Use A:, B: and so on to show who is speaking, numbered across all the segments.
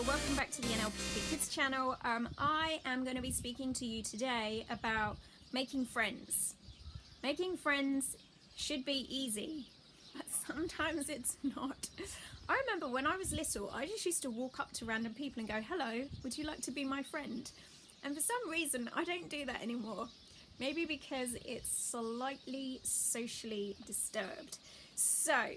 A: welcome back to the NLP Kids channel. I am going to be speaking to you today about making friends. Making friends should be easy, but sometimes it's not. I remember when I was little, I just used to walk up to random people and go, "Hello, would you like to be my friend?" And for some reason, I don't do that anymore. Maybe because it's slightly socially disturbed. So,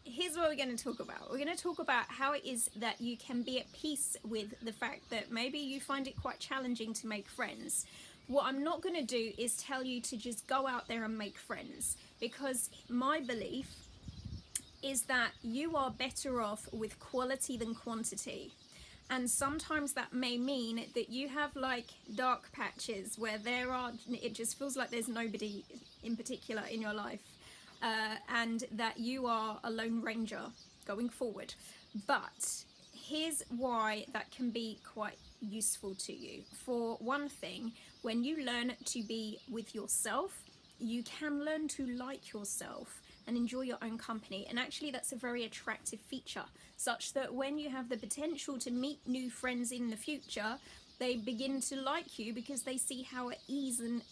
A: here's what we're going to talk about. We're going to talk about how it is that you can be at peace with the fact that maybe you find it quite challenging to make friends. What I'm not going to do is tell you to just go out there and make friends, because my belief is that you are better off with quality than quantity. And sometimes that may mean that you have like dark patches where it just feels like there's nobody in particular in your life. And that you are a lone ranger going forward. But here's why that can be quite useful to you. For one thing, when you learn to be with yourself, you can learn to like yourself and enjoy your own company. And actually that's a very attractive feature, such that when you have the potential to meet new friends in the future, they begin to like you because they see how at ease and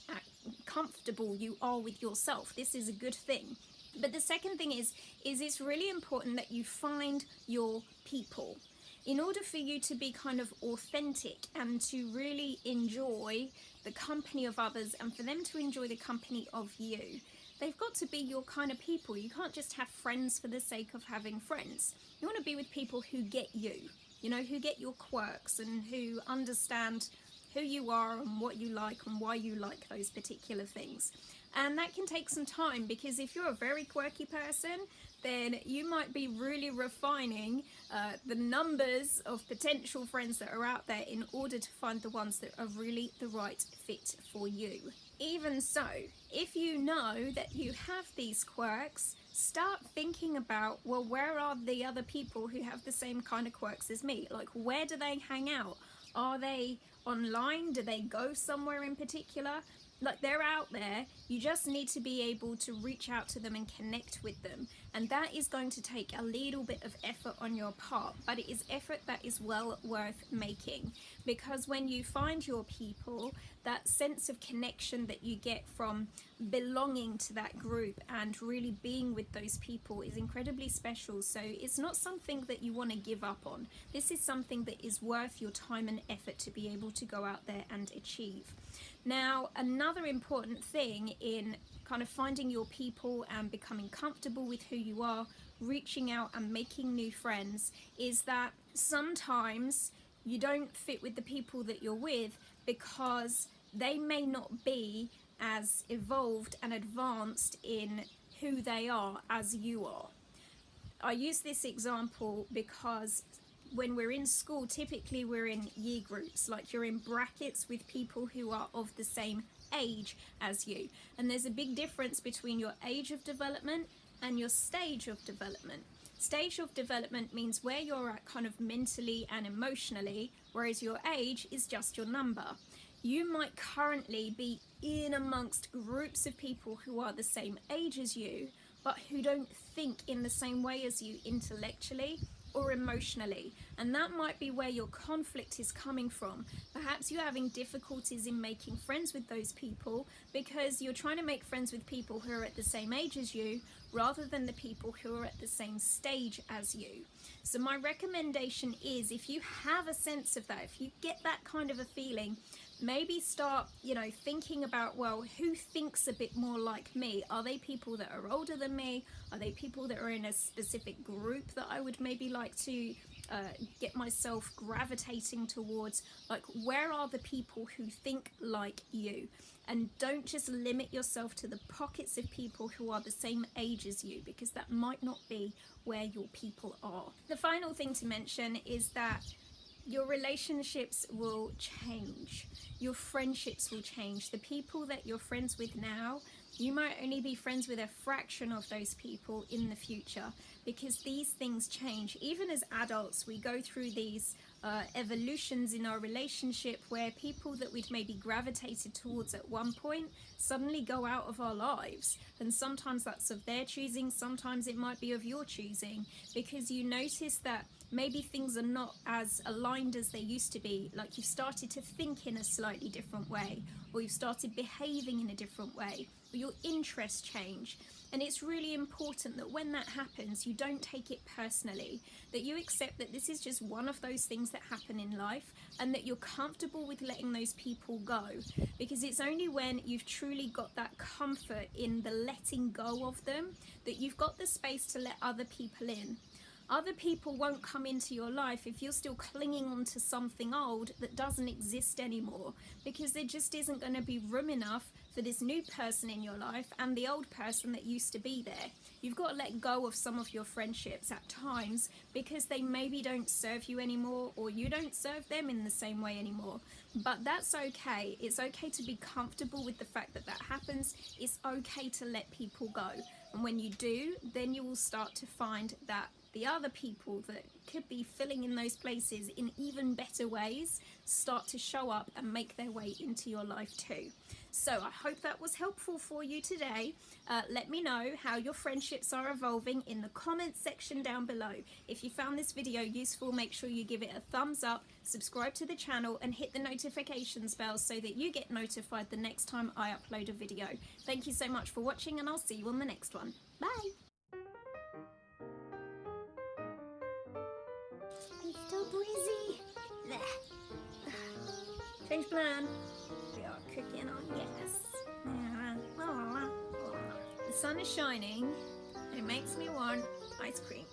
A: comfortable you are with yourself. This is a good thing. But the second thing is it's really important that you find your people. In order for you to be kind of authentic and to really enjoy the company of others and for them to enjoy the company of you, they've got to be your kind of people. You can't just have friends for the sake of having friends. You want to be with people who get you. You know, who get your quirks and who understand who you are and what you like and why you like those particular things. And that can take some time, because if you're a very quirky person, then you might be really refining the numbers of potential friends that are out there in order to find the ones that are really the right fit for you. Even so, if you know that you have these quirks, start thinking about, well, where are the other people who have the same kind of quirks as me? Like, where do they hang out? Are they online? Do they go somewhere in particular? Like, they're out there. You just need to be able to reach out to them and connect with them. And that is going to take a little bit of effort on your part, but it is effort that is well worth making. Because when you find your people, that sense of connection that you get from belonging to that group and really being with those people is incredibly special. So it's not something that you want to give up on. This is something that is worth your time and effort to be able to go out there and achieve. Now, another important thing in kind of finding your people and becoming comfortable with who you are, reaching out and making new friends, is that sometimes you don't fit with the people that you're with because they may not be as evolved and advanced in who they are as you are. I use this example because when we're in school, typically we're in year groups, like you're in brackets with people who are of the same age as you. And there's a big difference between your age of development and your stage of development. Stage of development means where you're at kind of mentally and emotionally, whereas your age is just your number. You might currently be in amongst groups of people who are the same age as you, but who don't think in the same way as you intellectually or emotionally, and that might be where your conflict is coming from. Perhaps you're having difficulties in making friends with those people because you're trying to make friends with people who are at the same age as you rather than the people who are at the same stage as you. So my recommendation is, if you have a sense of that, if you get that kind of a feeling, maybe start, thinking about, well, who thinks a bit more like me? Are they people that are older than me? Are they people that are in a specific group that I would maybe like to get myself gravitating towards? Like, where are the people who think like you? And don't just limit yourself to the pockets of people who are the same age as you, because that might not be where your people are. The final thing to mention is that your relationships will change. Your friendships will change. The people that you're friends with now, you might only be friends with a fraction of those people in the future, because these things change. Even as adults, we go through these evolutions in our relationship where people that we'd maybe gravitated towards at one point suddenly go out of our lives. And sometimes that's of their choosing, sometimes it might be of your choosing, because you notice that maybe things are not as aligned as they used to be, like you've started to think in a slightly different way, or you've started behaving in a different way, or your interests change. And it's really important that when that happens, you don't take it personally, that you accept that this is just one of those things that happen in life, and that you're comfortable with letting those people go. Because it's only when you've truly got that comfort in the letting go of them that you've got the space to let other people in. Other people won't come into your life if you're still clinging on to something old that doesn't exist anymore, because there just isn't going to be room enough for this new person in your life and the old person that used to be there. You've got to let go of some of your friendships at times because they maybe don't serve you anymore, or you don't serve them in the same way anymore. But that's okay. It's okay to be comfortable with the fact that that happens. It's okay to let people go. And when you do, then you will start to find that the other people that could be filling in those places in even better ways start to show up and make their way into your life too. So I hope that was helpful for you today. Let me know how your friendships are evolving in the comments section down below. If you found this video useful, make sure you give it a thumbs up, subscribe to the channel, and hit the notifications bell so that you get notified the next time I upload a video. Thank you so much for watching, and I'll see you on the next one. Bye! It's still breezy. There. Change plan. We are cooking on gas. The sun is shining. It makes me want ice cream.